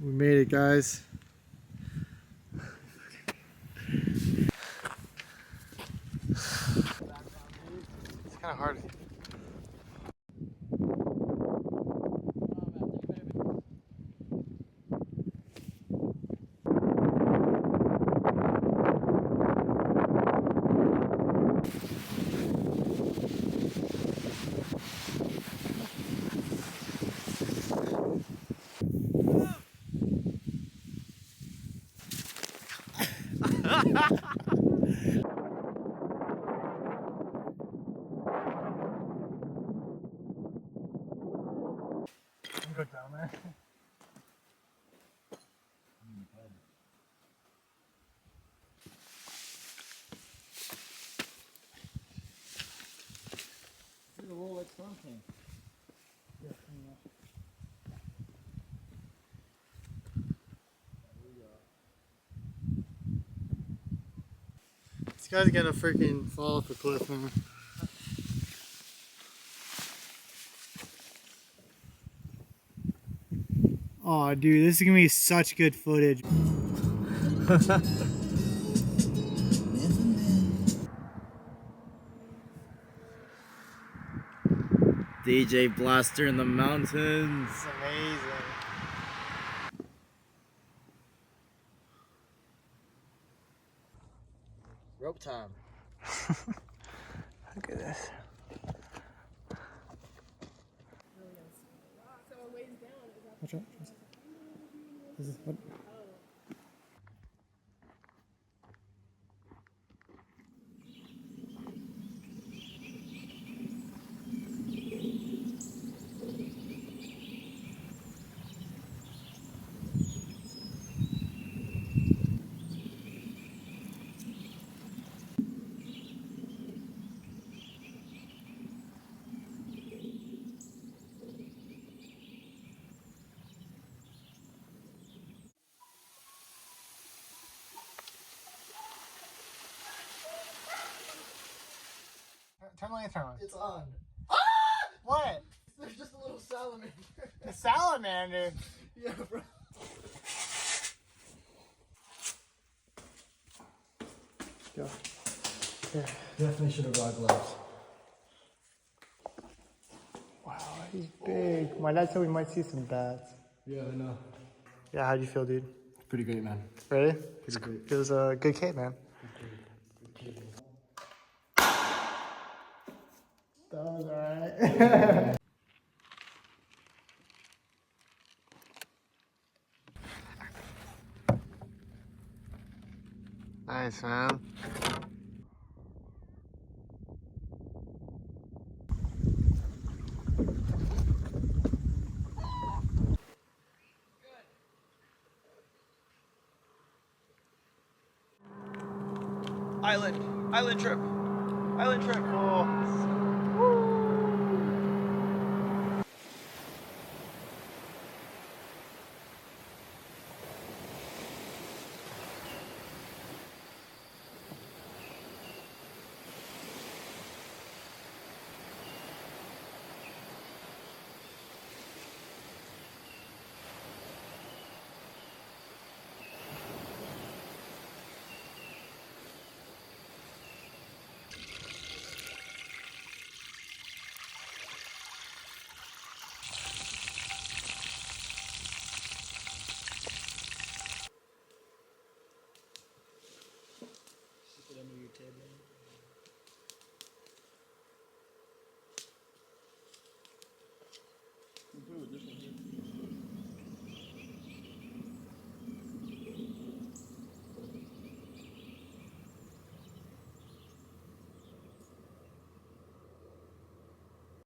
We made it, guys. It's kind of hard. Go down there. This is a Rolex Storm King. This guy's gonna freaking fall off a cliff, man. Oh, dude, this is gonna be such good footage. DJ Blaster in the mountains. It's amazing. Rope time. Look at this. Watch out. This is what? Turn the lantern on. It's on. What? There's just a little salamander. A salamander. Yeah, bro. Go. Here. Definitely should have brought gloves. Wow, he's big. My dad said we might see some bats. Yeah, I know. Yeah, how'd you feel, dude? Pretty great, man. Ready? Pretty great. It was a good cape, man. That was alright. Nice, man. Island trip. Island trip. Cool.